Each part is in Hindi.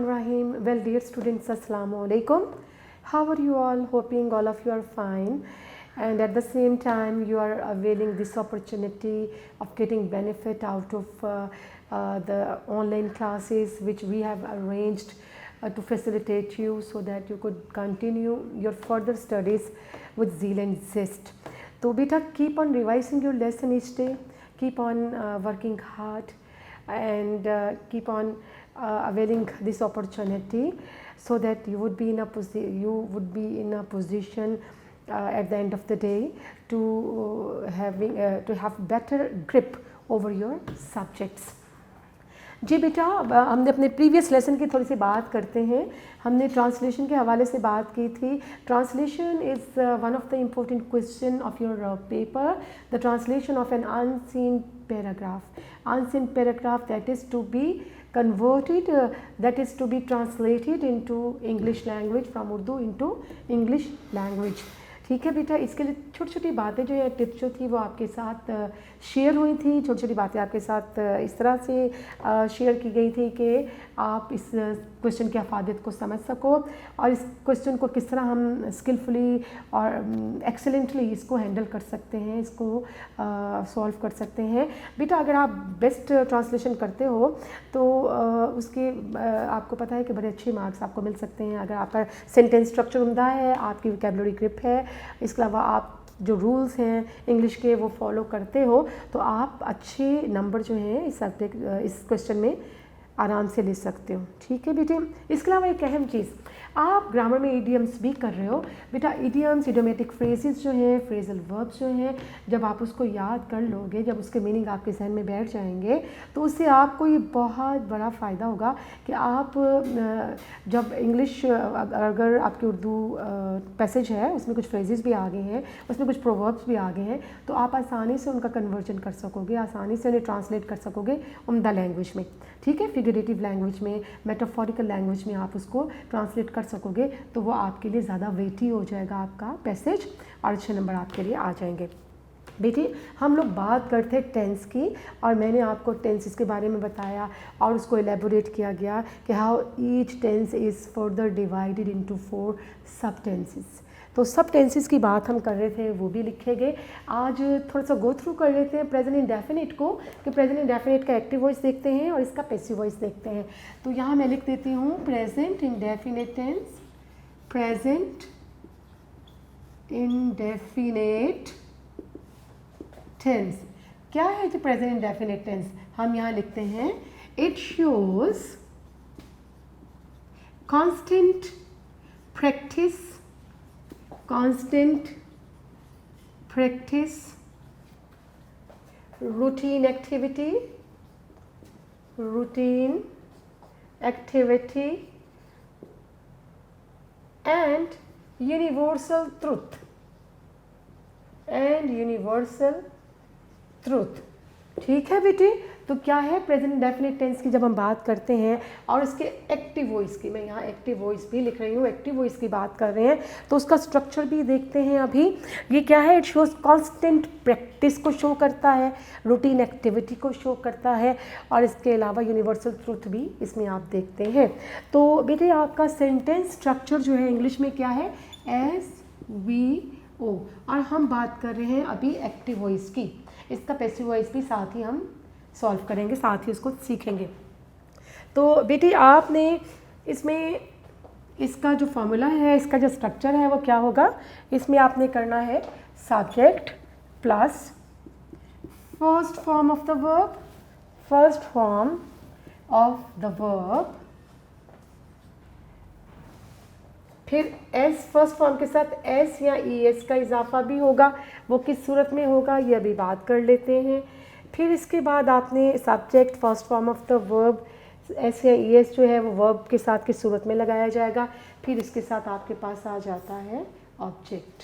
Bismillahirrahmanirrahim. Well, dear students, Assalamu alaikum. How are you all? Hoping all of you are fine. And at the same time, you are availing this opportunity of getting benefit out of the online classes which we have arranged to facilitate you so that you could continue your further studies with zeal and zest. So, beta, keep on revising your lesson each day. Keep on working hard and keep on availing this opportunity so that you would be in a position at the end of the day to have better grip over your subjects. जी बेटा, हमने अपने प्रीवियस लेसन की थोड़ी सी बात करते हैं. हमने ट्रांसलेशन के हवाले से बात की थी. Translation is one of the important question of your paper. The translation of an unseen paragraph. Unseen paragraph that is to be converted, that is to be translated into English language, from Urdu into English language. ठीक है बेटा, इसके लिए छोटी छोटी बातें जो है, टिप्स जो थी वो आपके साथ शेयर हुई थी. छोटी छोटी बातें आपके साथ इस तरह से शेयर की गई थी कि आप इस क्वेश्चन की अफादियत को समझ सको और इस क्वेश्चन को किस तरह हम स्किलफुली और एक्सेलेंटली इसको हैंडल कर सकते हैं, इसको सॉल्व कर सकते हैं. बेटा, अगर आप बेस्ट ट्रांसलेशन करते हो तो उसके आपको पता है कि बड़े अच्छे मार्क्स आपको मिल सकते हैं. अगर आपका सेंटेंस स्ट्रक्चर उम्दा है, आपकी वोकैबुलरी ग्रिप है, इसके अलावा आप जो रूल्स हैं इंग्लिश के वो फॉलो करते हो, तो आप अच्छे नंबर जो हैं इस क्वेश्चन में आराम से ले सकते हो. ठीक है बेटे. इसके अलावा एक अहम चीज़, आप ग्रामर में इडियम्स भी कर रहे हो. बेटा, इडियम्स, इडियोमेटिक फ्रेजेस जो हैं, फ्रेजल वर्ब्स जो हैं, जब आप उसको याद कर लोगे, जब उसके मीनिंग आपके जहन में बैठ जाएंगे, तो उससे आपको ये बहुत बड़ा फ़ायदा होगा कि आप जब इंग्लिश, अगर आपकी उर्दू पैसेज है उसमें कुछ फ्रेजेस भी आ गए हैं, उसमें कुछ प्रोवर्ब्स भी आ गए हैं, तो आप आसानी से उनका कन्वर्जन कर सकोगे, आसानी से उन्हें ट्रांसलेट कर सकोगे उम्दा लैंग्वेज में. ठीक है, फिगरेटिव लैंग्वेज में, मेटाफोरिकल लैंग्वेज में आप उसको ट्रांसलेट कर सकोगे, तो वो आपके लिए ज़्यादा वेटी हो जाएगा आपका पैसेज और अच्छे नंबर आपके लिए आ जाएंगे. बेटी, हम लोग बात करते हैं टेंस की और मैंने आपको टेंसेस के बारे में बताया और उसको एलेबोरेट किया गया कि how each tense is further divided into 4 sub tenses. तो सब टेंसेस की बात हम कर रहे थे, वो भी लिखे गए. आज थोड़ा सा गो थ्रू कर लेते हैं प्रेजेंट इंडेफिनिट को, कि प्रेजेंट इंडेफिनिट का एक्टिव वॉइस देखते हैं और इसका पैसिव वॉइस देखते हैं. तो यहाँ मैं लिख देती हूँ present indefinite tense. Present indefinite tense क्या है जो प्रेजेंट इंडेफिनिट टेंस? हम यहाँ लिखते हैं it shows constant practice, constant practice, routine activity and universal truth. ठीक है बेटे. तो क्या है प्रेजेंट इंडेफिनिट टेंस की जब हम बात करते हैं और इसके एक्टिव वॉइस की, मैं यहाँ एक्टिव वॉइस भी लिख रही हूँ, एक्टिव वॉइस की बात कर रहे हैं, तो उसका स्ट्रक्चर भी देखते हैं अभी. ये क्या है? इट शोज कांस्टेंट प्रैक्टिस को शो करता है, रूटीन एक्टिविटी को शो करता है और इसके अलावा यूनिवर्सल ट्रूथ भी इसमें आप देखते हैं. तो बेटे, आपका सेंटेंस स्ट्रक्चर जो है इंग्लिश में क्या है? SVO. और हम बात कर रहे हैं अभी एक्टिव वॉइस की. इसका पैसिव वॉइस भी साथ ही हम सॉल्व करेंगे, साथ ही उसको सीखेंगे. तो बेटी, आपने इसमें इसका जो फॉर्मूला है, इसका जो स्ट्रक्चर है वो क्या होगा? इसमें आपने करना है subject plus first form of the verb, फिर एस, फर्स्ट फॉर्म के साथ एस या ES का इजाफा भी होगा. वो किस सूरत में होगा ये अभी बात कर लेते हैं. फिर इसके बाद आपने subject first form of the verb, S या ES जो है वो वर्ब के साथ किस सूरत में लगाया जाएगा. फिर इसके साथ आपके पास आ जाता है ऑब्जेक्ट.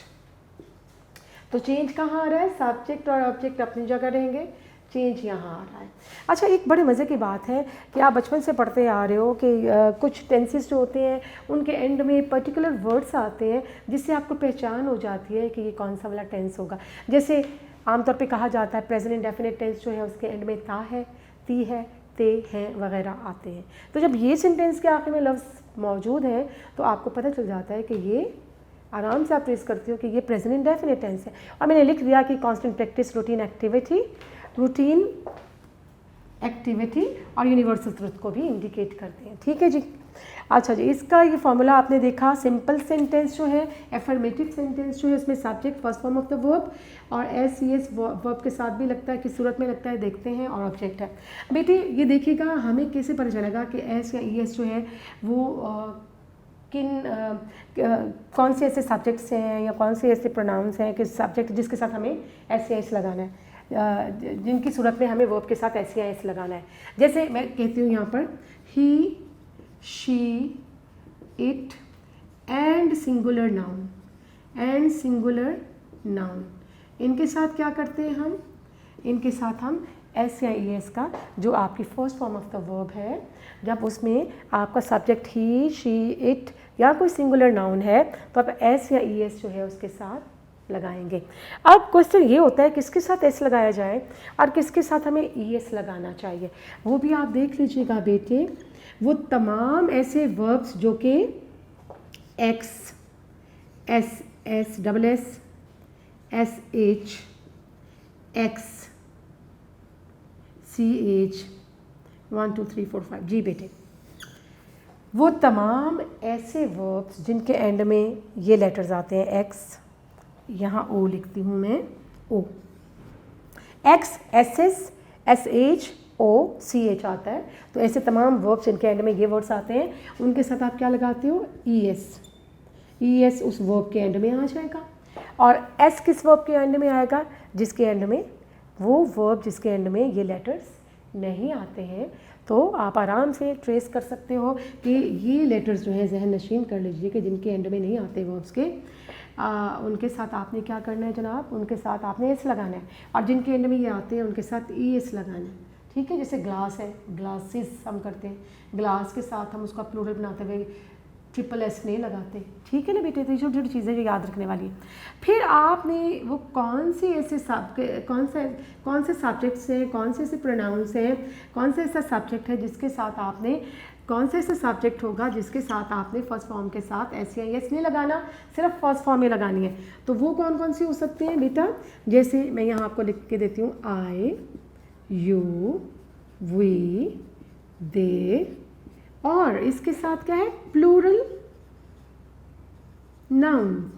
तो चेंज कहाँ आ रहा है? सब्जेक्ट और ऑब्जेक्ट अपनी जगह रहेंगे, चेंज यहाँ आ रहा है. अच्छा, एक बड़े मज़े की बात है कि आप बचपन से पढ़ते आ रहे हो कि कुछ टेंसेस जो होते हैं उनके एंड में पर्टिकुलर वर्ड्स आते हैं जिससे आपको पहचान हो जाती है कि ये कौन सा वाला टेंस होगा. जैसे आमतौर पे कहा जाता है प्रेजेंट इंडेफिनिट टेंस जो है उसके एंड में ता है, ती है, आते हैं वगैरह आते हैं। तो जब ये सेंटेंस के आखिर में लफ्ज़ मौजूद है तो आपको पता चल जाता है कि ये आराम से आप ट्रेस करते हो कि ये प्रेजेंट इंडेफिनिट टेंस है। और मैंने लिख दिया कि कांस्टेंट प्रैक्टिस, रूटीन एक्टिविटी और यूनिवर्सल ट्रुथ को भी इंडिकेट करते हैं। ठीक है जी। अच्छा जी, इसका ये फॉर्मूला आपने देखा। सिंपल सेंटेंस जो है, एफर्मेटिव सेंटेंस जो है, उसमें subject first form of the verb और एस सी एस वर्ब के साथ भी लगता है, किस सूरत में लगता है देखते हैं, और ऑब्जेक्ट है। बेटे ये देखिएगा हमें कैसे पता चलेगा कि एस या ई एस जो है वो कौन से ऐसे सब्जेक्ट्स हैं या कौन से ऐसे प्रोनाउंस हैं कि सब्जेक्ट जिसके साथ हमें एस या एस लगाना है, जिनकी सूरत में हमें वर्ब के साथ एस या एस लगाना है। जैसे मैं कहती हूँ यहाँ पर he, she, it and singular noun, इनके साथ क्या करते हैं हम, इनके साथ हम एस या ई एस का जो आपकी first form of the verb है, जब उसमें आपका सब्जेक्ट ही, शी, इट या कोई सिंगुलर नाउन है तो आप एस या ई एस जो है उसके साथ लगाएंगे। अब क्वेश्चन ये होता है किसके साथ एस लगाया जाए और किसके साथ हमें ई एस लगाना चाहिए, वो भी आप देख लीजिएगा बेटे। वो तमाम ऐसे वर्ब्स जो कि X, S S double S, S H, X, C H, 1 2 3 4 5 जी बेटे, वो तमाम ऐसे वर्ब्स जिनके एंड में ये लेटर्स आते हैं, एक्स, यहाँ ओ लिखती हूँ मैं, O, X, S S, S H, O, C H आता है। तो ऐसे तमाम वर्ब्स जिनके एंड में ये वर्ड्स आते हैं उनके साथ आप क्या लगाते हो, ई एस। ई एस उस वर्ब के एंड में आ जाएगा। और एस किस वर्ब के एंड में आएगा, जिसके एंड में, वो वर्ब जिसके एंड में ये लेटर्स नहीं आते हैं। तो आप आराम से ट्रेस कर सकते हो कि ये लेटर्स जो है जहन नशीन कर लीजिए कि जिनके एंड में नहीं आते वर्ब्स के, उनके साथ आपने क्या करना है जनाब, उनके साथ आपने एस लगाना है, और जिनके एंड में ये आते हैं उनके साथ ई एस लगाना है। ठीक है, जैसे ग्लास है, ग्लासेस हम करते हैं, ग्लास के साथ हम उसका प्लूरल बनाते हुए ट्रिपल एस नहीं लगाते। ठीक है ना बेटे, तो छोटी छोटी चीज़ें जो याद रखने वाली है। फिर आपने वो कौन से ऐसे कौन से सब्जेक्ट्स हैं, कौन से ऐसे प्रोनाउंस हैं, कौन से ऐसा सब्जेक्ट है जिसके साथ आपने, कौन सा ऐसा सब्जेक्ट होगा जिसके साथ आपने फर्स्ट फॉर्म के साथ एस या एस नहीं लगाना, सिर्फ फर्स्ट फॉर्म में लगानी है। तो वो कौन कौन सी हो सकते हैं बेटा, जैसे मैं यहाँ आपको लिख के देती हूँ, आई, यू, वी, दे, और इसके साथ क्या है, प्लूरल नाउन।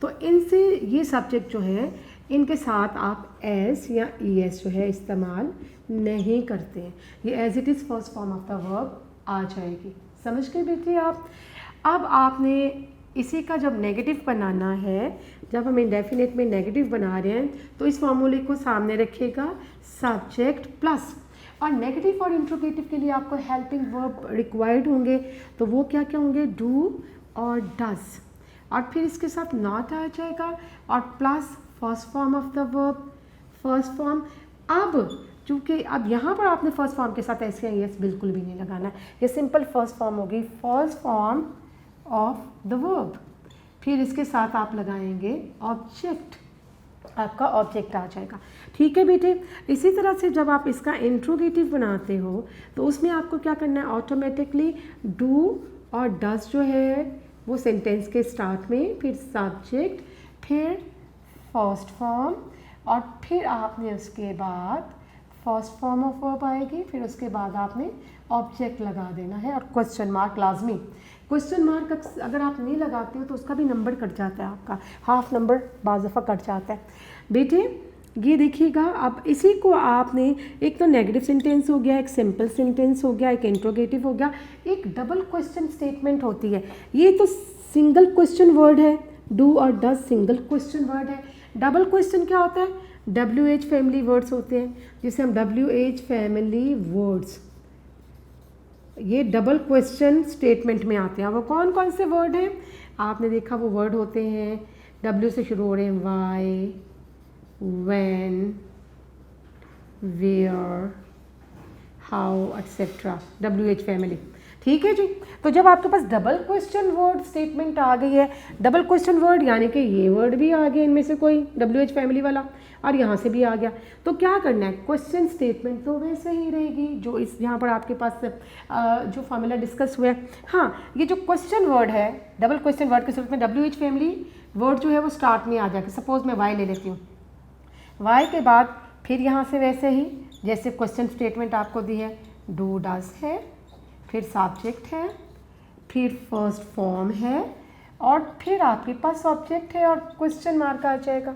तो इनसे ये सब्जेक्ट जो है इनके साथ आप एस या ई एस जो है इस्तेमाल नहीं करते हैं, ये as it is first form of the verb आ जाएगी। समझ गए बेटे आप। अब आपने इसी का जब नेगेटिव बनाना है, जब हम इंडेफिनिट में नेगेटिव बना रहे हैं तो इस फॉर्मूले को सामने रखिएगा, सब्जेक्ट प्लस, और नेगेटिव और इंट्रोगेटिव के लिए आपको हेल्पिंग वर्ब रिक्वायर्ड होंगे। तो वो क्या क्या होंगे, डू और डज, और फिर इसके साथ नॉट आ जाएगा, और plus first form of the verb, first form. अब चूँकि अब यहाँ पर आपने फर्स्ट फॉर्म के साथ एस या एस बिल्कुल भी नहीं लगाना, ये सिंपल फर्स्ट फॉर्म होगी, first form of the verb. फिर इसके साथ आप लगाएंगे ऑब्जेक्ट, आपका ऑब्जेक्ट आ जाएगा। ठीक है बेटे। इसी तरह से जब आप इसका इंट्रोगेटिव बनाते हो तो उसमें आपको क्या करना है, ऑटोमेटिकली डू और डज जो है वो सेंटेंस के स्टार्ट में, फिर सब्जेक्ट, फिर फर्स्ट फॉर्म, और फिर आपने उसके बाद फर्स्ट फॉर्म ऑफ वर्ब आएगी, फिर उसके बाद आपने ऑब्जेक्ट लगा देना है, और क्वेश्चन मार्क लाजमी। क्वेश्चन मार्क अगर आप नहीं लगाते हो तो उसका भी नंबर कट जाता है, आपका हाफ नंबर बाज़ दफ़ा कट जाता है। बेटे ये देखिएगा, अब इसी को आपने, एक तो नेगेटिव सेंटेंस हो गया, एक सिंपल सेंटेंस हो गया, एक इंट्रोगेटिव हो गया, एक डबल क्वेश्चन स्टेटमेंट होती है। ये तो सिंगल क्वेश्चन वर्ड है, डू और डज सिंगल क्वेश्चन वर्ड है। डबल क्वेश्चन क्या होता है, WH फैमिली वर्ड्स होते हैं, जिसे हम WH फैमिली वर्ड्स, ये डबल क्वेश्चन स्टेटमेंट में आते हैं। वो कौन कौन से वर्ड हैं, आपने देखा वो वर्ड होते हैं, W से शुरू हो रहे हैं, why, when, where, how, etc. WH family. ठीक है जी। तो जब आपके पास डबल क्वेश्चन वर्ड स्टेटमेंट आ गई है, डबल क्वेश्चन वर्ड यानी कि ये वर्ड भी आ गया इनमें से कोई WH फैमिली वाला और यहाँ से भी आ गया, तो क्या करना है, क्वेश्चन स्टेटमेंट तो वैसे ही रहेगी जो इस यहाँ पर आपके पास जो फॉर्मूला डिस्कस हुआ है। हाँ, ये जो क्वेश्चन वर्ड है, डबल क्वेश्चन वर्ड के सूरत में WH फैमिली वर्ड जो है वो स्टार्ट में आ जाएगा। सपोज मैं वाई ले लेती हूँ, वाई के बाद फिर यहाँ से वैसे ही जैसे क्वेश्चन स्टेटमेंट आपको दी है, डू डज है, फिर सब्जेक्ट है, फिर फर्स्ट फॉर्म है और फिर आपके पास ऑब्जेक्ट है और क्वेश्चन मार्क आ जाएगा।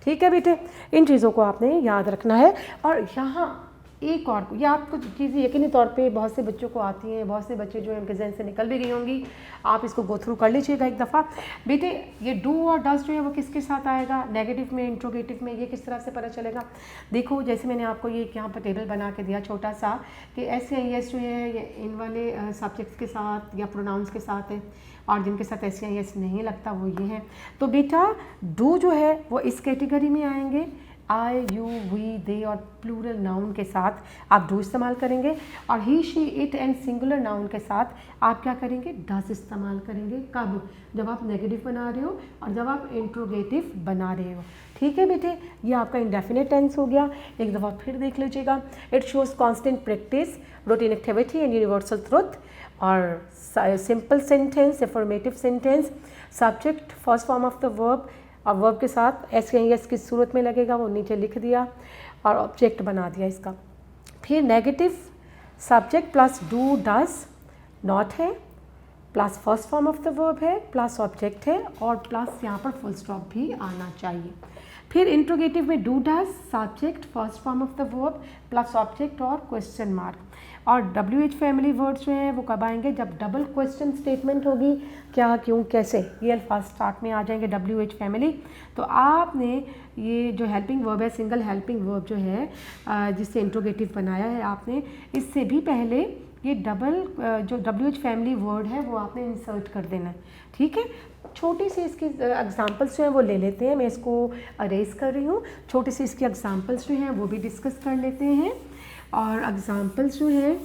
ठीक है बेटे, इन चीज़ों को आपने याद रखना है। और यहाँ एक और, ये आपको चीज़ें यकीनी तौर पे बहुत से बच्चों को आती हैं, बहुत से बच्चे जो है उनके जहन से निकल भी गई होंगी, आप इसको गो थ्रू कर लीजिएगा एक दफ़ा। बेटे ये डू और डज जो है वो किसके साथ आएगा, नेगेटिव में, इंट्रोगेटिव में, ये किस तरह से पता चलेगा। देखो जैसे मैंने आपको ये यहाँ पर टेबल बना के दिया छोटा सा कि SCIS जो है ये इन वाले सब्जेक्ट्स के साथ या प्रोनाउंस के साथ है और जिनके साथ SCIS नहीं लगता वो ये हैं। तो बेटा डू जो है वो इस कैटेगरी में आएंगे, आई, यू, वी, दे और प्लूरल नाउन के साथ आप डू इस्तेमाल करेंगे और he, she, it and singular noun के साथ आप क्या करेंगे, डज इस्तेमाल करेंगे। कब, जब आप नेगेटिव बना रहे हो और जब आप इंट्रोगेटिव बना रहे हो। ठीक है बेटे, ये आपका इंडेफिनिट टेंस हो गया। एक दफ़ा फिर देख लीजिएगा, it shows constant practice, routine activity and universal truth. और simple sentence, affirmative sentence, subject first form of the verb और वर्ब के साथ SCIS की सूरत में लगेगा, वो नीचे लिख दिया और ऑब्जेक्ट बना दिया इसका। फिर negative, subject plus do does not है, plus first form of the verb है, प्लस ऑब्जेक्ट है और प्लस यहाँ पर फुल स्टॉप भी आना चाहिए। फिर इंट्रोगेटिव में do does, subject, first form of the verb plus object और क्वेश्चन मार्क। और WH फैमिली वर्ड्स जो हैं वो कब आएंगे, जब डबल क्वेश्चन स्टेटमेंट होगी, क्या, क्यों, कैसे, ये अल्फाज स्टार्ट में आ जाएंगे WH फैमिली। तो आपने ये जो हेल्पिंग वर्ब है, सिंगल हेल्पिंग वर्ब जो है जिससे इंट्रोगेटिव बनाया है आपने, इससे भी पहले ये डबल जो WH फैमिली वर्ड है वो आपने इंसर्ट कर देना है। ठीक है, छोटी सी इसकी एग्जांपल्स जो हैं वो ले लेते हैं, मैं इसको अरेज कर रही हूँ। छोटी सी इसकी एग्जांपल्स जो हैं वो भी डिस्कस कर लेते हैं। और एग्जांपल्स जो है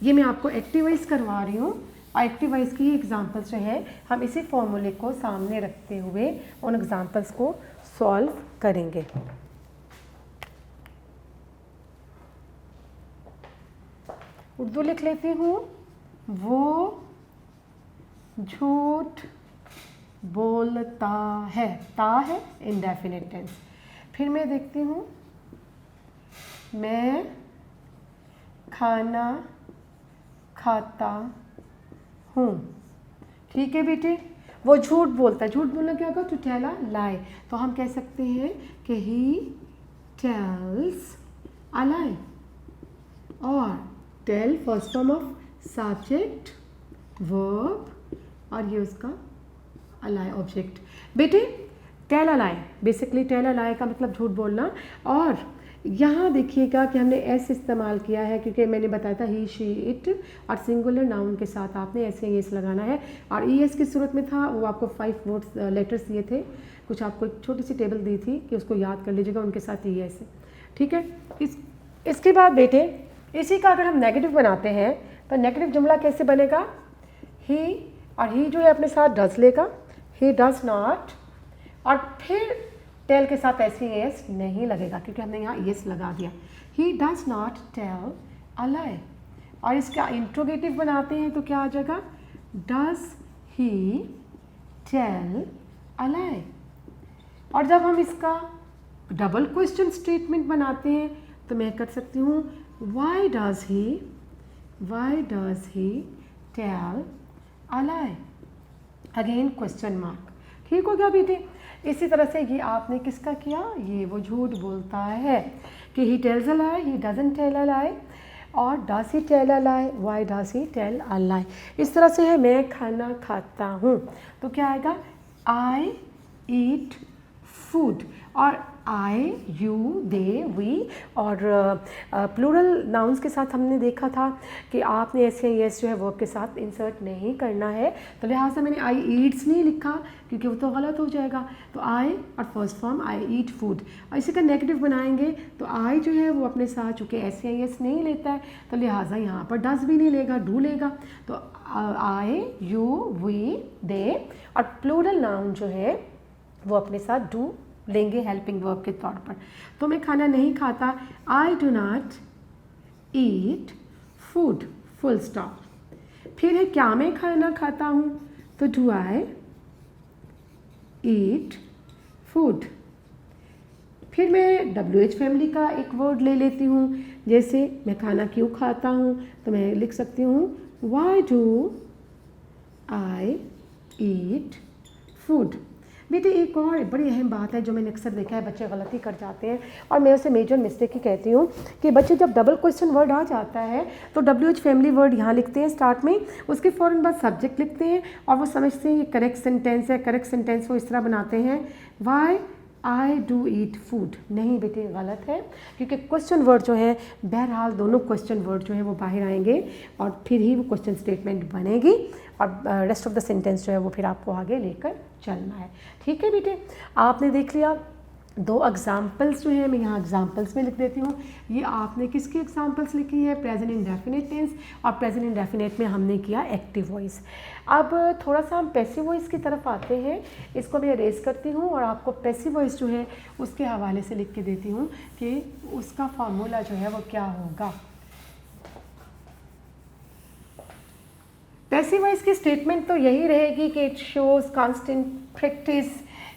ये मैं आपको एक्टिवाइज करवा रही हूँ और एक्टिवाइज की एग्जांपल्स जो है हम इसी फॉर्मूले को सामने रखते हुए उन एग्जांपल्स को सॉल्व करेंगे। उर्दू लिख लेती हूँ, वो झूठ बोलता है, ता है इंडेफिनिट टेंस। फिर मैं देखती हूँ, मैं खाना खाता हूँ। ठीक है बेटे, वो झूठ बोलता है, झूठ बोलना क्या होगा, टू टेल अ लाई। तो हम कह सकते हैं कि ही टेल्स अ लाई। और tell first form of subject, verb और ये उसका अलाई ऑब्जेक्ट। बेटे tell a lie, basically tell a lie का मतलब झूठ बोलना। और यहाँ देखिएगा कि हमने एस इस्तेमाल किया है क्योंकि मैंने बताया था ही, शी, इट और सिंगुलर नाउन के साथ आपने SCIS लगाना है। और ES की सूरत में था, वो आपको 5 वर्ड्स लेटर्स दिए थे, कुछ आपको एक छोटी सी टेबल दी थी कि उसको याद कर लीजिएगा, उनके साथ ES है। ठीक है, इसके बाद बेटे इसी का अगर हम नेगेटिव बनाते हैं तो नेगेटिव जुमला कैसे बनेगा, ही और ही जो है अपने साथ डज लेगा, ही डज नॉट, और फिर टेल के साथ SCIS नहीं लगेगा क्योंकि हमने यहाँ ES लगा दिया। He does not tell a lie. और इसका इंट्रोगेटिव बनाते हैं तो क्या आ जाएगा, does he tell a lie. और जब हम इसका डबल क्वेश्चन स्टेटमेंट बनाते हैं तो मैं कर सकती हूँ, why does he tell a lie, again question mark. ठीक हो गया बेटे। इसी तरह से ये आपने किसका किया, ये वो झूठ बोलता है कि he tells a lie, he doesn't tell a lie, और does he tell a lie, why does he tell a lie. इस तरह से है, मैं खाना खाता हूँ तो क्या आएगा, आई ईट फूड। और आई, यू, दे, वी। और प्लूरल नाउन्स के साथ हमने देखा था कि आपने ऐसे यस जो है वर्ब के साथ इंसर्ट नहीं करना है, तो लिहाजा मैंने आई ईट्स नहीं लिखा क्योंकि वो तो गलत हो जाएगा। तो आई और first form I eat food, और इसी का नेगेटिव बनाएंगे तो आई जो है वो अपने साथ चूँकि ऐसे यस नहीं लेता है तो लिहाजा यहाँ पर डज भी नहीं लेगा, डू लेगा। तो आई, यू, वी, दे, और प्लूरल नाउन जो है वो अपने साथ डू लेंगे हेल्पिंग वर्ब के तौर पर। तो मैं खाना नहीं खाता, I do not eat food, full stop. फिर है क्या मैं खाना खाता हूँ, तो डू आई ईट फूड। फिर मैं WH फैमिली का एक वर्ड ले लेती हूँ, जैसे मैं खाना क्यों खाता हूँ, तो मैं लिख सकती हूँ why do I eat food. बेटे एक और बड़ी अहम बात है जो मैंने अक्सर देखा है, बच्चे गलती कर जाते हैं और मैं उसे मेजर मिस्टेक ही कहती हूँ कि बच्चे जब डबल क्वेश्चन वर्ड आ जाता है तो WH फैमिली वर्ड यहाँ लिखते हैं स्टार्ट में, उसके फ़ौरन बाद सब्जेक्ट लिखते हैं और वो समझते हैं ये करेक्ट सेंटेंस है। करेक्ट सेंटेंस वो इस तरह बनाते हैं why I do eat food. नहीं बेटे गलत है, क्योंकि क्वेश्चन वर्ड जो है बहरहाल दोनों क्वेश्चन वर्ड जो है वो बाहर आएंगे और फिर ही वो क्वेश्चन स्टेटमेंट बनेगी और रेस्ट ऑफ द सेंटेंस जो है वो फिर आपको आगे लेकर चलना है। ठीक है बेटे, आपने देख लिया दो एग्जाम्पल्स जो है, मैं यहाँ एग्जाम्पल्स में लिख देती हूँ। ये आपने किसकी एग्जाम्पल्स लिखी है, प्रेजेंट इंडेफिनिट टेंस, और प्रेजेंट इंडेफिनिट में हमने किया एक्टिव वॉइस। अब थोड़ा सा हम पैसिव वॉइस की तरफ आते हैं, इसको मैं रेज करती हूँ और आपको पैसिव वॉइस जो है उसके हवाले से लिख के देती हूँ कि उसका फार्मूला जो है वो क्या होगा। पैसिव वॉइस की स्टेटमेंट तो यही रहेगी कि it shows constant practice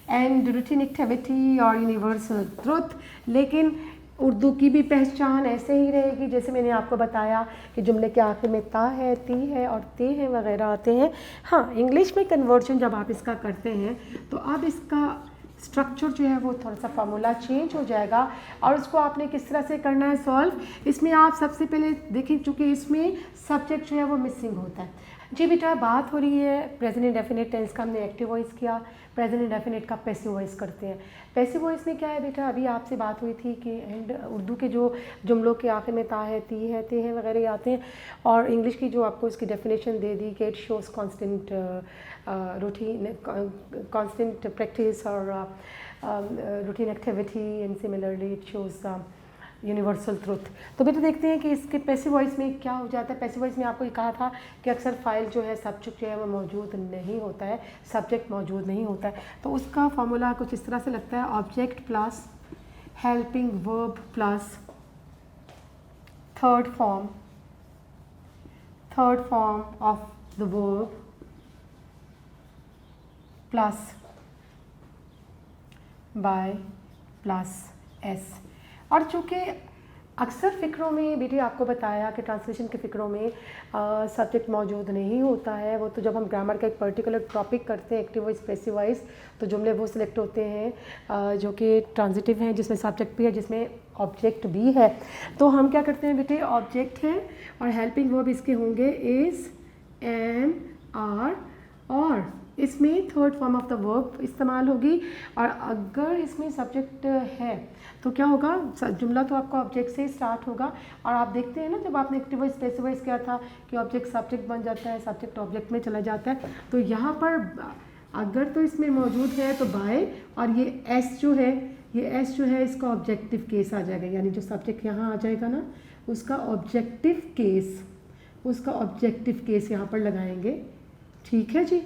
and routine activity और यूनिवर्सल ट्रुथ, लेकिन उर्दू की भी पहचान ऐसे ही रहेगी जैसे मैंने आपको बताया कि जुमले के आखिर में ता है, ती है और ते हैं वगैरह आते हैं। हाँ, इंग्लिश में कन्वर्जन जब आप इसका करते हैं तो अब इसका स्ट्रक्चर जो है वो थोड़ा सा फार्मूला चेंज हो जाएगा और उसको आपने किस तरह से करना है सॉल्व। इसमें आप सबसे पहले देखें, चूँकि इसमें सब्जेक्ट जो है वो मिसिंग होता है। जी बेटा, बात हो रही है प्रेजेंट इंडेफिनिट टेंस का, हमने एक्टिव वॉइस किया, प्रेजेंट इंडेफिनिट का पैसिव वॉइस करते हैं। पैसिव वॉइस में क्या है बेटा, अभी आपसे बात हुई थी कि एंड उर्दू के जो जुमलों के आखिर में ता है, ती है, ते हैं वगैरह आते हैं, और इंग्लिश की जो आपको इसकी डेफिनेशन दे दी कि it shows constant routine, constant practice और routine activity and similarly it shows universal truth. तो बेटा देखते हैं कि इसके पैसिव वॉइस में क्या हो जाता है। पैसिव वॉइस में आपको ये कहा था कि अक्सर फाइल जो है सब्जेक्ट जो है वो मौजूद नहीं होता है, सब्जेक्ट मौजूद नहीं होता है। तो उसका फॉर्मूला कुछ इस तरह से लगता है, object plus helping verb plus third form of the verb plus by plus S. और चूँकि अक्सर फ़िक्रों में बेटे आपको बताया कि ट्रांसलेशन के फ़िक्रों में सब्जेक्ट मौजूद नहीं होता है, वो तो जब हम ग्रामर का एक पर्टिकुलर टॉपिक करते हैं एक्टिव वॉइस पैसिव वॉइस, तो जुमले वो सिलेक्ट होते हैं जो कि ट्रांजिटिव हैं, जिसमें सब्जेक्ट भी है, जिसमें ऑब्जेक्ट भी है। तो हम क्या करते हैं बेटे, ऑब्जेक्ट है और हेल्पिंग वर्ब इसके होंगे इज़, एम, आर, और इसमें third form of the verb इस्तेमाल होगी। और अगर इसमें सब्जेक्ट है तो क्या होगा, जुमला तो आपका ऑब्जेक्ट से ही स्टार्ट होगा। और आप देखते हैं ना, जब आपने एक्टिव वॉइस पैसिव वॉइस किया था कि ऑब्जेक्ट सब्जेक्ट बन जाता है, सब्जेक्ट ऑब्जेक्ट में चला जाता है। तो यहाँ पर अगर तो इसमें मौजूद है तो बाय, और ये एस जो है, ये एस जो है इसका ऑब्जेक्टिव केस आ जाएगा, यानी जो सब्जेक्ट यहाँ आ जाएगा ना उसका ऑब्जेक्टिव केस यहाँ पर लगाएंगे। ठीक है जी,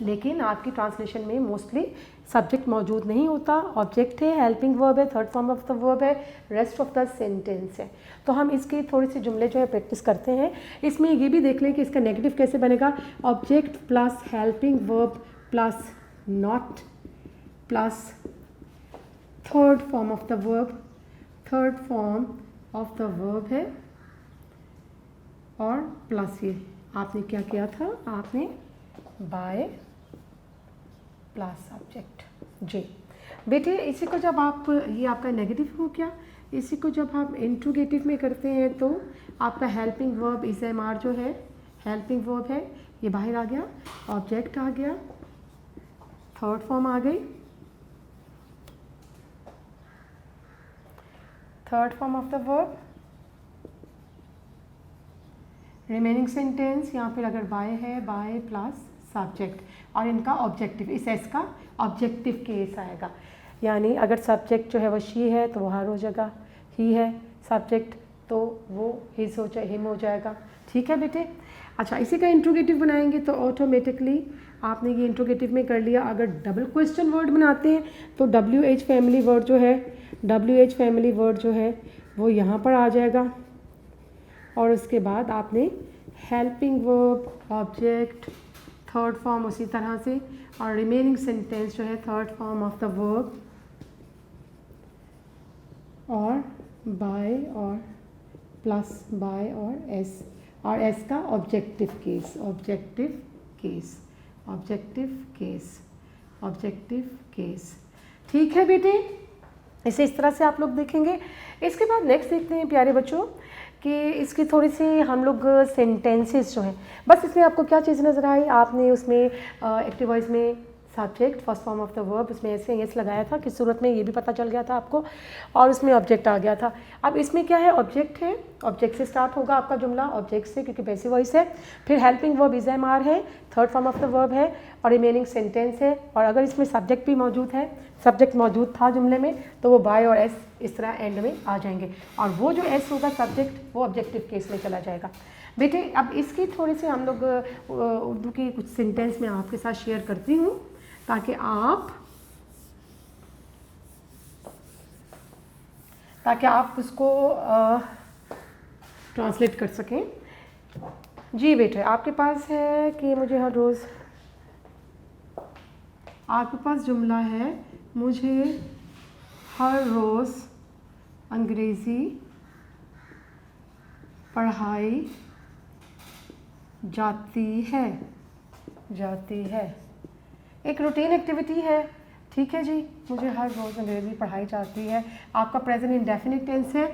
लेकिन आपकी ट्रांसलेशन में मोस्टली सब्जेक्ट मौजूद नहीं होता, ऑब्जेक्ट है, हेल्पिंग वर्ब है, third form of the verb है, रेस्ट ऑफ द सेंटेंस है। तो हम इसके थोड़े से जुमले जो है प्रैक्टिस करते हैं। इसमें ये भी देख लें कि इसका नेगेटिव कैसे बनेगा, object plus helping verb plus not plus third form of the verb है और प्लस ये आपने क्या किया था, आपने बाय प्लस सब्जेक्ट। जी बेटे, इसी को जब आप, ये आपका नेगेटिव हो गया, इसी को जब आप इंट्रोगेटिव में करते हैं तो आपका helping verb is am are जो है, हेल्पिंग वर्ब है, ये बाहर आ गया, ऑब्जेक्ट आ गया, थर्ड फॉर्म आ गई, third form of the verb, remaining sentence यहाँ पर अगर बाय है बाय प्लस सब्जेक्ट और इनका ऑब्जेक्टिव, इस एस का ऑब्जेक्टिव केस आएगा। यानी अगर सब्जेक्ट जो है वो शी है तो वो हर हो जाएगा, ही है सब्जेक्ट तो वो हिज हो हिम हो जाएगा। ठीक है बेटे। अच्छा, इसी का इंट्रोगेटिव बनाएंगे तो ऑटोमेटिकली आपने ये इंट्रोगेटिव में कर लिया। अगर डबल क्वेश्चन वर्ड बनाते हैं तो WH फैमिली वर्ड जो है, WH फैमिली वर्ड जो है वो यहाँ पर आ जाएगा और उसके बाद आपने helping verb, object, third form उसी तरह से, और रिमेनिंग सेंटेंस जो है third form of the verb और बाय और प्लस बाय और एस, और एस का objective case, objective case, objective case, objective case. ठीक है बेटे, इसे इस तरह से आप लोग देखेंगे। इसके बाद नेक्स्ट देखते हैं प्यारे बच्चों कि इसकी थोड़ी सी हम लोग सेंटेंसेस जो हैं, बस इसमें आपको क्या चीज़ नज़र आई, आपने उसमें एक्टिव वॉइस में subject first form of the verb उसमें ऐसे यस लगाया था, किस सूरत में ये भी पता चल गया था आपको, और उसमें ऑब्जेक्ट आ गया था। अब इसमें क्या है, ऑब्जेक्ट है, ऑब्जेक्ट से स्टार्ट होगा आपका जुमला, ऑब्जेक्ट से क्योंकि पैसिव वॉइस है, फिर helping verb is am are है, third form of the verb है, और रिमेनिंग सेंटेंस है, और अगर इसमें सब्जेक्ट भी मौजूद है, सब्जेक्ट मौजूद था जुमले में तो वो बाय और एस इस तरह एंड में आ जाएंगे, और वो जो एस होगा सब्जेक्ट वो ऑब्जेक्टिव केस में चला जाएगा। बेटे अब इसकी थोड़ी सी हम लोग उर्दू की कुछ सेंटेंस में आपके साथ शेयर करती हूँ ताकि आप उसको ट्रांसलेट कर सकें। जी बेटे, आपके पास है कि मुझे हर रोज़, आपके पास जुमला है मुझे हर रोज़ अंग्रेज़ी पढ़ाई जाती है, एक रूटीन एक्टिविटी है। ठीक है जी, मुझे हर रोज़ अंग्रेज़ी पढ़ाई जाती है, आपका प्रेजेंट इंडेफिनिट टेंस है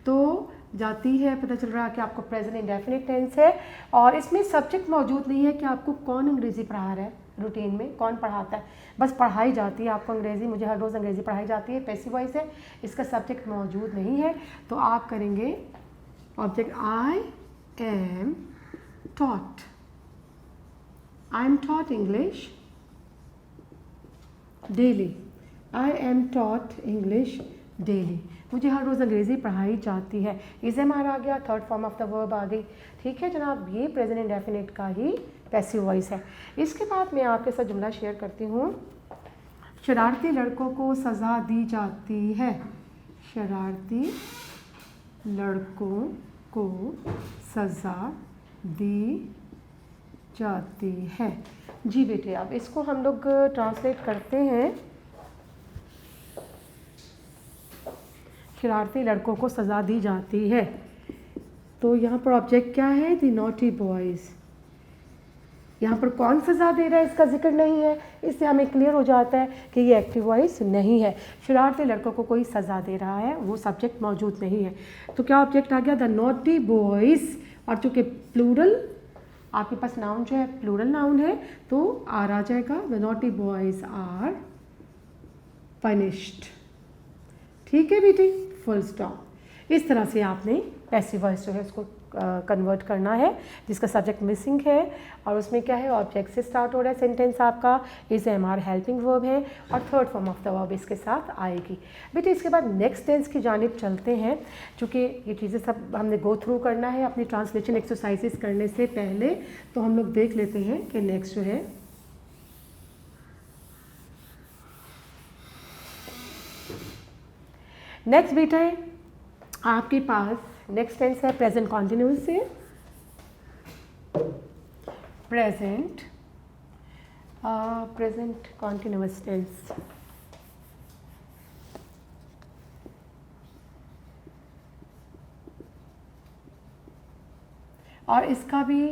तो जाती है, पता चल रहा है कि आपको प्रेजेंट इंडेफिनिट टेंस है, और इसमें सब्जेक्ट मौजूद नहीं है कि आपको कौन अंग्रेज़ी पढ़ा रहा है, रूटीन में कौन पढ़ाता है, बस पढ़ाई जाती है आपको अंग्रेज़ी, मुझे हर रोज़ अंग्रेज़ी पढ़ाई जाती है, पैसिव वॉइस है, इसका सब्जेक्ट मौजूद नहीं है, तो आप करेंगे object I am taught English daily, I am taught English daily, मुझे हर रोज़ अंग्रेज़ी पढ़ाई जाती है, इज एम आर आ गया, third form of the verb आ गई। ठीक है जनाब, ये प्रेजेंट इंडेफिनिट का ही पैसिव वॉइस है। इसके बाद मैं आपके साथ जुमला शेयर करती हूँ, शरारती लड़कों को सज़ा दी जाती है, शरारती लड़कों को सज़ा दी जाती है। जी बेटे, अब इसको हम लोग ट्रांसलेट करते हैं, शरारती लड़कों को सज़ा दी जाती है, तो यहाँ पर ऑब्जेक्ट क्या है, द नॉटी बॉयज़। यहाँ पर कौन सज़ा दे रहा है इसका जिक्र नहीं है, इससे हमें क्लियर हो जाता है कि ये एक्टिव वॉइस नहीं है, शरारती लड़कों को कोई सज़ा दे रहा है, वो सब्जेक्ट मौजूद नहीं है, तो क्या ऑब्जेक्ट आ गया, द नॉटी बॉयज़, और चूँकि प्लूरल आपके पास नाउन जो है प्लूरल नाउन है तो आर आ जाएगा, the naughty boys are punished. ठीक है बेटी, फुल स्टॉप। इस तरह से आपने पैसिव वॉइस जो है उसको कन्वर्ट करना है, जिसका सब्जेक्ट मिसिंग है और उसमें क्या है, ऑब्जेक्ट से स्टार्ट हो रहा है सेंटेंस आपका, is am are helping verb है और third form of the verb इसके साथ आएगी। बेटे इसके बाद नेक्स्ट टेंस की जानिब चलते हैं, चूँकि ये चीज़ें सब हमने गो थ्रू करना है अपनी ट्रांसलेशन एक्सरसाइजेस करने से पहले, तो हम लोग देख लेते हैं कि नेक्स्ट जो है नेक्स्ट बेटा है आपके पास नेक्स्ट टेंस है प्रेजेंट कॉन्टिन्यूस से, प्रेजेंट कॉन्टिन्यूस टेंस। और इसका भी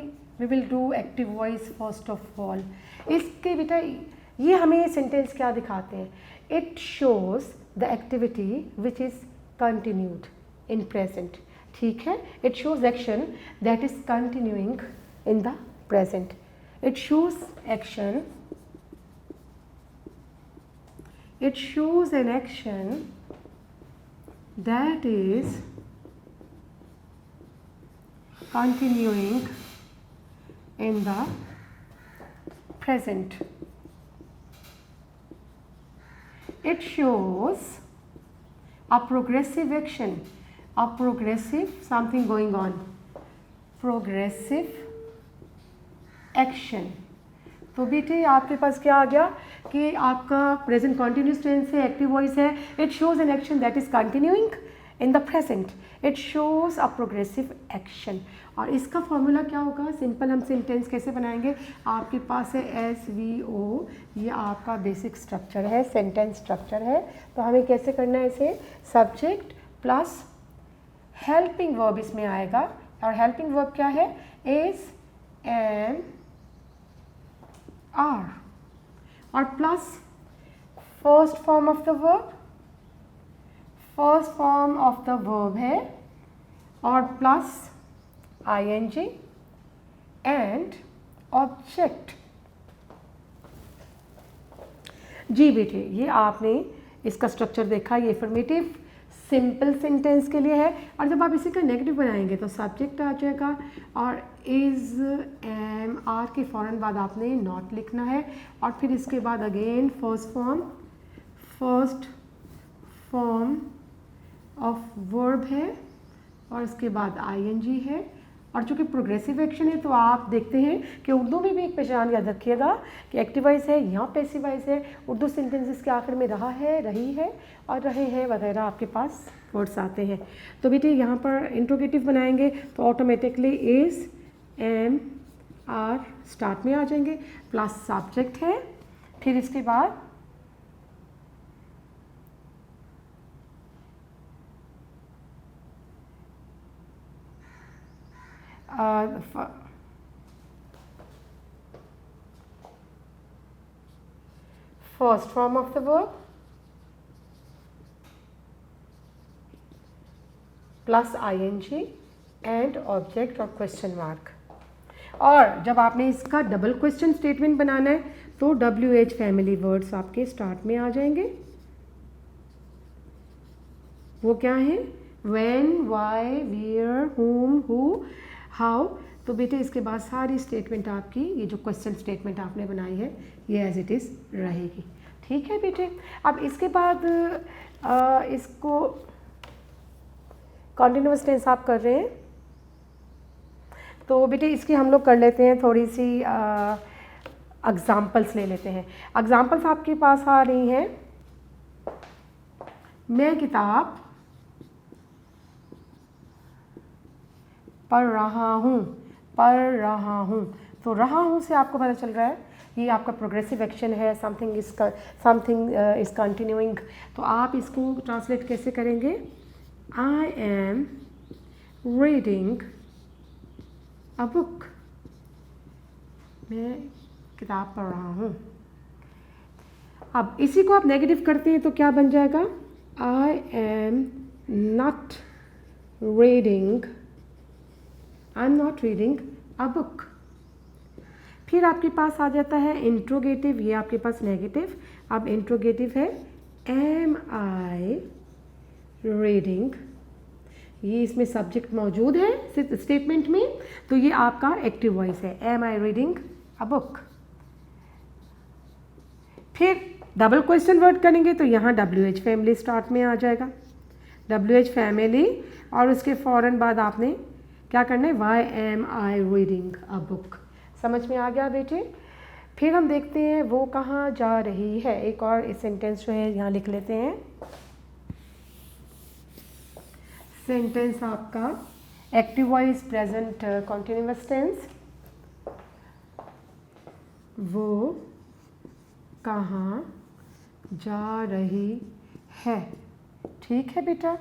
we will do active voice first of all. इसके बेटा ये हमें सेंटेंस क्या दिखाते हैं, it shows the activity which is continued in present. ठीक है, it shows action that is continuing in the present, it shows action, it shows an action that is continuing in the present. It shows a progressive action, a progressive something going on, progressive action. तो बेटे आपके पास क्या आ गया कि आपका प्रेजेंट कॉन्टिन्यूस टेंस है, एक्टिव वॉइस है. It shows an action that is continuing in the present. It shows a progressive action. और इसका फॉर्मूला क्या होगा? सिंपल हम सेंटेंस कैसे बनाएंगे? आपके पास है SVO, ये आपका बेसिक स्ट्रक्चर है, सेंटेंस स्ट्रक्चर है. तो हमें कैसे करना है इसे? सब्जेक्ट प्लस हेल्पिंग वर्ब इसमें आएगा. और हेल्पिंग वर्ब क्या है? Is, am, are. और plus first form of the verb, first form of the verb है, और प्लस ING एंड ऑब्जेक्ट. जी बेटे, ये आपने इसका स्ट्रक्चर देखा. ये अफर्मेटिव सिंपल सेंटेंस के लिए है. और जब आप इसी का नेगेटिव बनाएंगे तो सब्जेक्ट आ जाएगा और इज, एम, आर के फ़ौरन बाद आपने नॉट लिखना है. और फिर इसके बाद again first form of verb है, और इसके बाद ING है. और चूँकि प्रोग्रेसिव एक्शन है तो आप देखते हैं कि उर्दू में भी एक पहचान याद रखिएगा कि एक्टिव वॉइस है, यहाँ पैसिव वॉइस है. उर्दू सेंटेंसेस के आखिर में रहा है, रही है और रहे हैं वगैरह आपके पास वर्ड्स आते हैं. तो बेटे यहाँ पर इंट्रोगेटिव बनाएंगे तो automatically is, am, are start में आ जाएंगे, प्लस सब्जेक्ट है. फिर इसके बाद first form of the verb plus ING and object और क्वेश्चन मार्क. और जब आपने इसका डबल क्वेश्चन स्टेटमेंट बनाना है तो WH फैमिली वर्ड्स आपके स्टार्ट में आ जाएंगे. वो क्या है? When, why, where, whom, who, how. तो बेटे इसके बाद सारी स्टेटमेंट आपकी, ये जो क्वेश्चन स्टेटमेंट आपने बनाई है, ये एज इट इज़ रहेगी. ठीक है बेटे. अब इसके बाद इसको कॉन्टिन्यूअस टेंस आप कर रहे हैं तो बेटे इसकी हम लोग कर लेते हैं थोड़ी सी एग्जाम्पल्स ले लेते हैं. एग्जाम्पल्स आपके पास आ रही हैं. मैं किताब पढ़ रहा हूँ. तो रहा हूँ से आपको पता चल रहा है ये आपका प्रोग्रेसिव एक्शन है. Something is continuing. तो आप इसको ट्रांसलेट कैसे करेंगे? I am reading a book. मैं किताब पढ़ रहा हूँ. अब इसी को आप नेगेटिव करते हैं तो क्या बन जाएगा? I am not reading a book. फिर आपके पास आ जाता है इंट्रोगेटिव. ये आपके पास नेगेटिव. अब इंट्रोगेटिव है एम आई रीडिंग. ये इसमें सब्जेक्ट मौजूद है स्टेटमेंट में, तो ये आपका एक्टिव वॉइस है. Am I reading a book. फिर डबल क्वेश्चन वर्ड करेंगे तो यहाँ WH फैमिली स्टार्ट में आ जाएगा. WH फैमिली और उसके फ़ौरन बाद आपने क्या करना है? Why am I reading a book. समझ में आ गया बेटे? फिर हम देखते हैं वो कहाँ जा रही है. एक और सेंटेंस जो है यहाँ लिख लेते हैं. सेंटेंस आपका active voice present continuous tense. वो कहाँ जा रही है. ठीक है बेटा.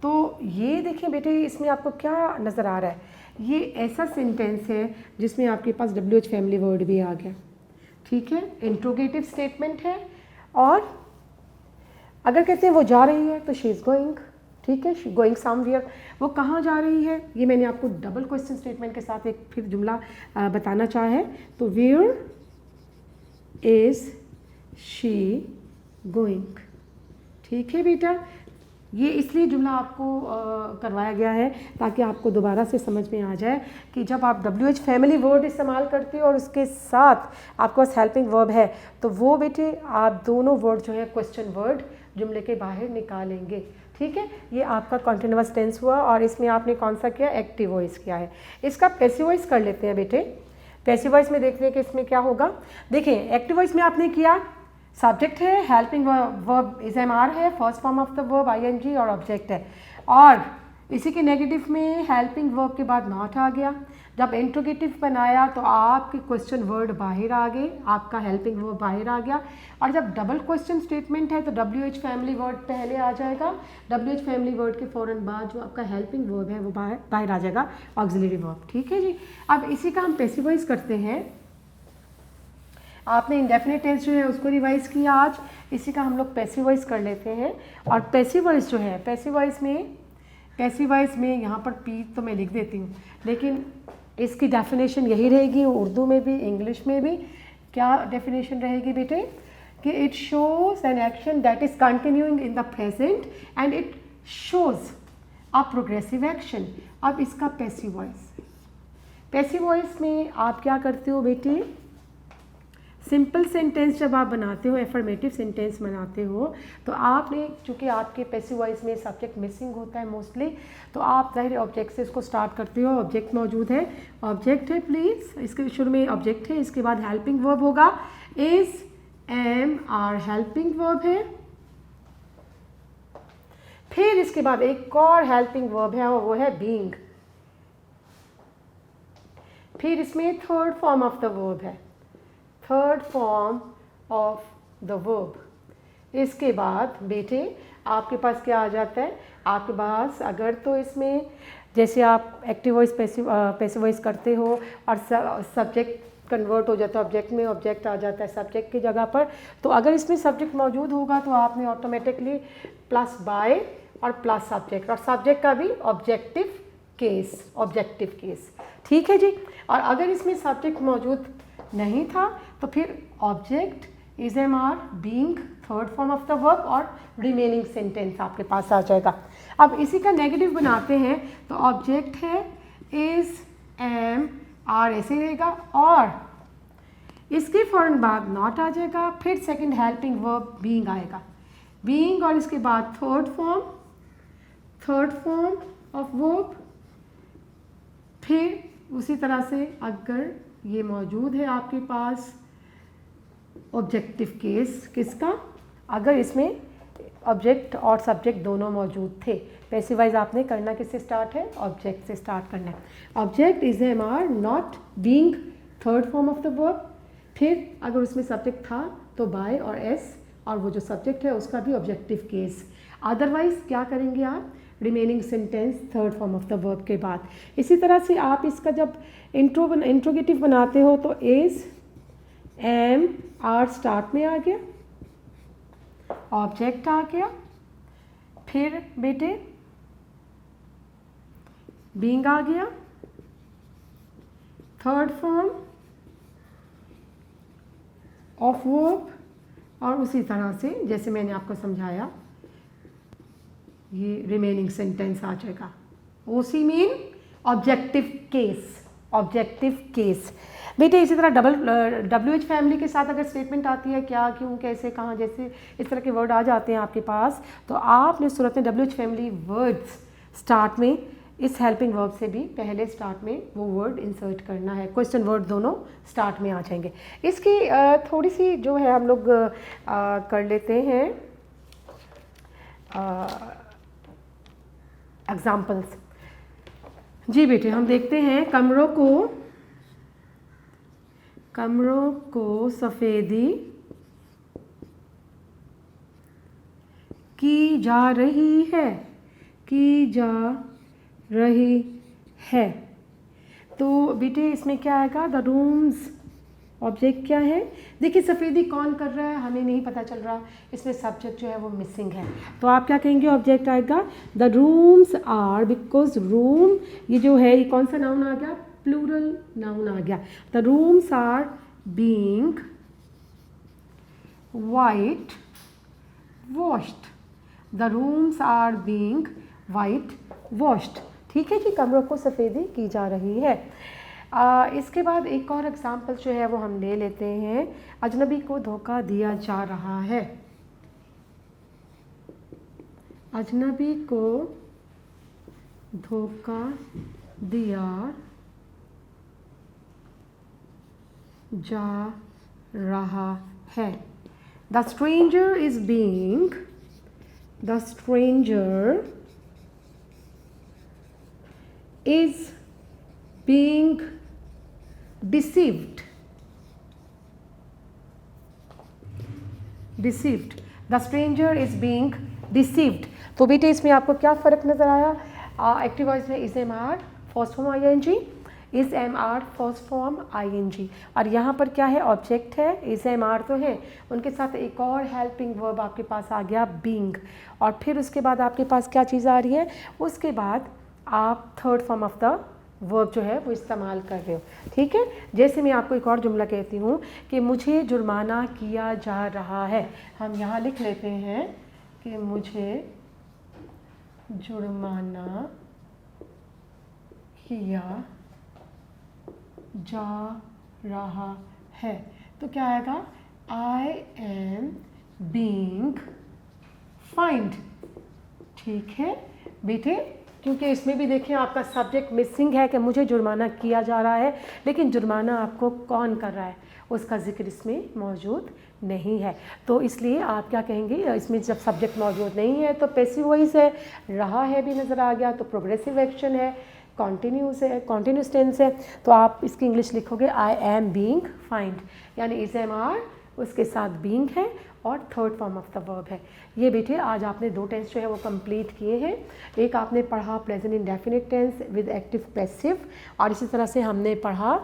तो ये देखिए बेटे इसमें आपको क्या नज़र आ रहा है? ये ऐसा सेंटेंस है जिसमें आपके पास WH फैमिली वर्ड भी आ गया. ठीक है. इंट्रोगेटिव स्टेटमेंट है. और अगर कहते हैं वो जा रही है तो शी इज़ गोइंग. ठीक है. She going somewhere. वो कहाँ जा रही है ये मैंने आपको डबल क्वेश्चन स्टेटमेंट के साथ एक फिर जुमला बताना चाहा है. तो वेयर इज़ शी गोइंग. ठीक है बेटा, ये इसलिए जुमला आपको करवाया गया है ताकि आपको दोबारा से समझ में आ जाए कि जब आप WH फैमिली वर्ड इस्तेमाल करते हो और उसके साथ आपके पास हेल्पिंग वर्ब है तो वो बेटे आप दोनों वर्ड जो है क्वेश्चन वर्ड जुमले के बाहर निकालेंगे। ठीक है, ये आपका कॉन्टिन्यूअस टेंस हुआ और इसमें आपने कौन सा किया, एक्टिव वॉइस किया है। इसका पैसिव वॉइस कर लेते हैं बेटे। पैसिव वॉइस में देखते हैं कि इसमें क्या होगा। देखिए एक्टिव वॉइस में आपने किया, सब्जेक्ट है, helping verb is am are है, first form of the verb ING और ऑब्जेक्ट है, और इसी के नेगेटिव में हेल्पिंग वर्ब के बाद नॉट आ गया। जब इंट्रोगेटिव बनाया तो आपके क्वेश्चन वर्ड बाहर आ गए, आपका हेल्पिंग वर्ब बाहर आ गया। और जब डबल क्वेश्चन स्टेटमेंट है तो WH फैमिली वर्ड पहले आ जाएगा, WH फैमिली वर्ड के फ़ौरन बाद जो आपका हेल्पिंग वर्ब है वो बाहर आ जाएगा, ऑक्सिलरी वर्ब। ठीक है जी, अब इसी का हम पैसिव वॉइस करते हैं। आपने इंडेफिनिट टेंस जो है उसको रिवाइज किया आज, इसी का हम लोग पैसिव वॉइस कर लेते हैं। और पैसिव वॉइस जो है, पैसिव वॉइस में यहाँ पर पी तो मैं लिख देती हूँ, लेकिन इसकी डेफिनेशन यही रहेगी उर्दू में भी इंग्लिश में भी। क्या डेफिनेशन रहेगी बेटे, कि it shows an action that is continuing in the present and it shows a progressive action. अब इसका पैसिव वॉइस में आप क्या करते हो बेटे, सिंपल सेंटेंस जब आप बनाते हो, एफर्मेटिव सेंटेंस बनाते हो, तो आपने चूँकि आपके पैसिव वॉइस में सब्जेक्ट मिसिंग होता है मोस्टली, तो आप ज़ाहिर ऑब्जेक्ट से इसको स्टार्ट करते हो। ऑब्जेक्ट मौजूद है, ऑब्जेक्ट है प्लीज़, इसके शुरू में ऑब्जेक्ट है, इसके बाद हेल्पिंग वर्ब होगा, is am are helping verb है, फिर इसके बाद एक और हेल्पिंग वर्ब है और वो है बीइंग, फिर इसमें third form of the verb है, third form of the verb. इसके बाद बेटे आपके पास क्या आ जाता है, आपके पास अगर तो इसमें जैसे आप एक्टिव वॉइस पैसिव वॉइस करते हो और सब्जेक्ट कन्वर्ट हो जाता है ऑब्जेक्ट में, ऑब्जेक्ट आ जाता है सब्जेक्ट की जगह पर, तो अगर इसमें सब्जेक्ट मौजूद होगा तो आपने ऑटोमेटिकली प्लस बाय और प्लस सब्जेक्ट, और सब्जेक्ट का भी ऑब्जेक्टिव केस। ठीक है जी। और अगर इसमें सब्जेक्ट मौजूद नहीं था तो फिर object is am are being third form of the verb और रिमेनिंग सेंटेंस आपके पास आ जाएगा। अब इसी का नेगेटिव बनाते हैं तो ऑब्जेक्ट है इज एम आर ऐसे रहेगा और इसके फ़ौरन बाद नॉट आ जाएगा, फिर सेकंड हेल्पिंग वर्ब बीइंग आएगा, बीइंग और इसके बाद थर्ड फॉर्म ऑफ वर्ब। फिर उसी तरह से अगर ये मौजूद है आपके पास ऑब्जेक्टिव केस, किसका, अगर इसमें ऑब्जेक्ट और सब्जेक्ट दोनों मौजूद थे। पैसिव वॉइस आपने करना किससे स्टार्ट है, ऑब्जेक्ट से स्टार्ट करना है। Object is am are not being third form of the verb, फिर अगर उसमें सब्जेक्ट था तो बाय और एस, और वो जो सब्जेक्ट है उसका भी ऑब्जेक्टिव केस। अदरवाइज क्या करेंगे आप, remaining sentence third form of the verb के बाद। इसी तरह से आप इसका जब इंट्रोगेटिव बनाते हो तो इज एम आर स्टार्ट में आ गया, ऑब्जेक्ट आ गया, फिर बेटे बीइंग आ गया, थर्ड फॉर्म ऑफ वर्ब, और उसी तरह से जैसे मैंने आपको समझाया ये रिमेनिंग सेंटेंस आ जाएगा। ओसी मीन ऑब्जेक्टिव केस। बेटे इसी तरह WH फैमिली के साथ अगर स्टेटमेंट आती है क्या, क्यों, कैसे, कहाँ, जैसे इस तरह के वर्ड आ जाते हैं आपके पास, तो आपने सूरत में WH फैमिली वर्ड्स स्टार्ट में इस हेल्पिंग वर्ब से भी पहले स्टार्ट में वो वर्ड इंसर्ट करना है, क्वेश्चन वर्ड दोनों स्टार्ट में आ जाएंगे। इसकी थोड़ी सी जो है हम लोग कर लेते हैं एग्जाम्पल्स। जी बेटे हम देखते हैं, कमरों को सफ़ेदी की जा रही है। तो बेटे इसमें क्या आएगा, द रूम्स, ऑब्जेक्ट क्या है, देखिए सफ़ेदी कौन कर रहा है हमें नहीं पता चल रहा, इसमें सब्जेक्ट जो है वो मिसिंग है, तो आप क्या कहेंगे, ऑब्जेक्ट आएगा the rooms are, because room ये जो है ये कौन सा नाउन आ गया, प्लूरल नाउन आ गया। The rooms are being white washed, the rooms are being white washed. ठीक है जी, कमरों को सफ़ेदी की जा रही है। इसके बाद एक और एग्जाम्पल जो है वो हम ले लेते हैं। अजनबी को धोखा दिया जा रहा है। अजनबी को धोखा दिया जा रहा है। The stranger is being deceived। The stranger is being deceived। तो बेटे इसमें आपको क्या फ़र्क नज़र आया? एक्टिव वॉइस में is am are first form ING, is am are first form ING, और यहाँ पर क्या है? ऑब्जेक्ट है, इज एम आर तो है, उनके साथ एक और हेल्पिंग वर्ब आपके पास आ गया बीइंग, और फिर उसके बाद आपके पास क्या चीज़ आ रही है? उसके बाद आप third form of the verb जो है वो इस्तेमाल कर रहे हो। ठीक है, जैसे मैं आपको एक और जुमला कहती हूँ कि मुझे जुर्माना किया जा रहा है। हम यहाँ लिख लेते हैं कि मुझे जुर्माना किया जा रहा है। तो क्या आएगा? I am being fined। ठीक है बेटे, क्योंकि इसमें भी देखिए आपका सब्जेक्ट मिसिंग है कि मुझे जुर्माना किया जा रहा है, लेकिन जुर्माना आपको कौन कर रहा है उसका जिक्र इसमें मौजूद नहीं है। तो इसलिए आप क्या कहेंगे? इसमें जब सब्जेक्ट मौजूद नहीं है तो पैसिव वॉइस है, रहा है भी नज़र आ गया तो प्रोग्रेसिव एक्शन है, कॉन्टीन्यूस है, कॉन्टीन्यूस टेंस है। तो आप इसकी इंग्लिश लिखोगे आई एम बीइंग फाइंड, यानी इज एम आर उसके साथ बीइंग है और third form of the verb है। ये बेटे आज आपने दो टेंस जो है वो कंप्लीट किए हैं। एक आपने पढ़ा present indefinite tense with active passive, और इसी तरह से हमने पढ़ा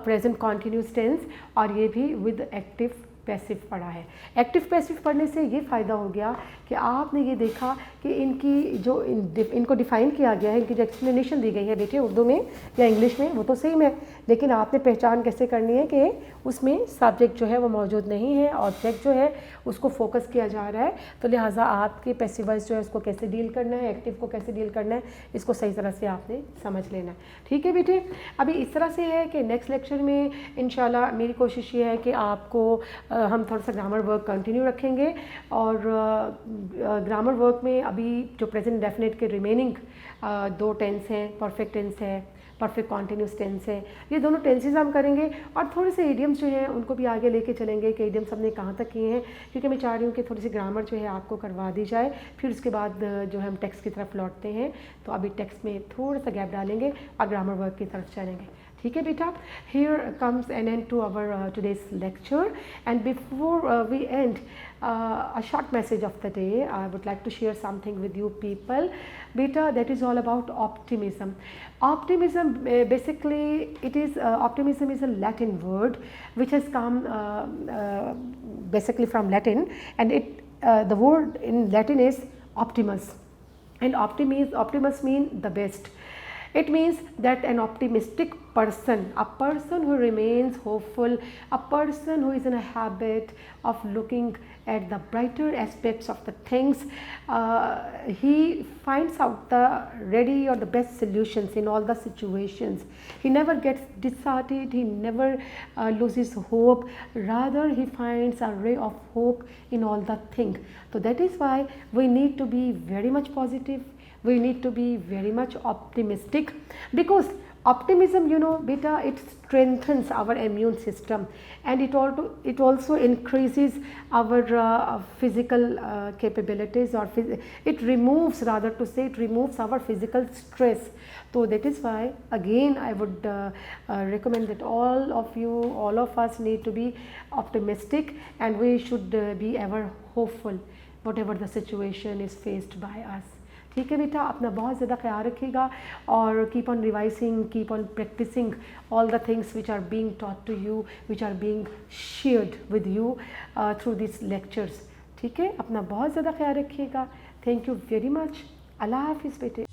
प्रेजेंट कॉन्टीन्यूस टेंस, और ये भी विद एक्टिव पैसिव पढ़ा है। एक्टिव पैसिव पढ़ने से ये फ़ायदा हो गया कि आपने ये देखा कि इनकी जो इनको डिफ़ाइन किया गया है, इनकी जो एक्सप्लेनेशन दी गई है बेटे उर्दू में या इंग्लिश में वो तो सेम है, लेकिन आपने पहचान कैसे करनी है कि उसमें सब्जेक्ट जो है वो मौजूद नहीं है, ऑब्जेक्ट जो है उसको फोकस किया जा रहा है। तो लिहाजा आपके पैसिव वॉइस जो है उसको कैसे डील करना है, एक्टिव को कैसे डील करना है, इसको सही तरह से आपने समझ लेना है। ठीक है बेटे, अभी इस तरह से है कि नेक्स्ट लेक्चर में इंशाल्लाह मेरी कोशिश ये है कि आपको हम थोड़ा सा ग्रामर वर्क कंटिन्यू रखेंगे, और ग्रामर वर्क में अभी जो प्रेजेंट डेफिनेट के रिमेनिंग दो टेंस हैं, परफेक्ट टेंस है, परफेक्ट कॉन्टीन्यूस टेंस है, ये दोनों टेंसेज हम करेंगे, और थोड़े से इडियम्स जो हैं उनको भी आगे लेके चलेंगे कि इडियम्स हमने कहाँ तक किए हैं, क्योंकि मैं चाह रही हूँ कि थोड़ी सी ग्रामर जो है आपको करवा दी जाए, फिर उसके बाद जो हम टेक्स्ट की तरफ लौटते हैं। तो अभी टेक्स्ट में थोड़ा सा गैप डालेंगे और ग्रामर वर्क की तरफ चलेंगे। ठीक है बेटा, here comes an end to our today's lecture, and before we end, a short message of the day, I would like to share something with you people. Beta, that is all about optimism. Optimism, basically it is optimism is a Latin word which has come basically from Latin, and the word in Latin is optimus, and optimus mean the best. It means that an optimistic person, a person who remains hopeful, a person who is in a habit of looking at the brighter aspects of the things, he finds out the ready or the best solutions in all the situations. He never gets disheartened, he never loses hope, rather he finds a ray of hope in all the things. So that is why we need to be very much positive, we need to be very much optimistic, because optimism, you know beta, it strengthens our immune system, and it also increases our physical capabilities, or it removes, rather to say, it removes our physical stress. So that is why again I would recommend that all of you, all of us need to be optimistic, and we should be ever hopeful whatever the situation is faced by us. ठीक है बेटा, अपना बहुत ज़्यादा ख्याल रखिएगा, और keep on revising, keep on practising all the things which are being taught to you, which are being shared with you through this lectures. ठीक है, अपना बहुत ज़्यादा ख्याल रखिएगा। Thank you very much. अल्लाह हाफिज़ बेटे।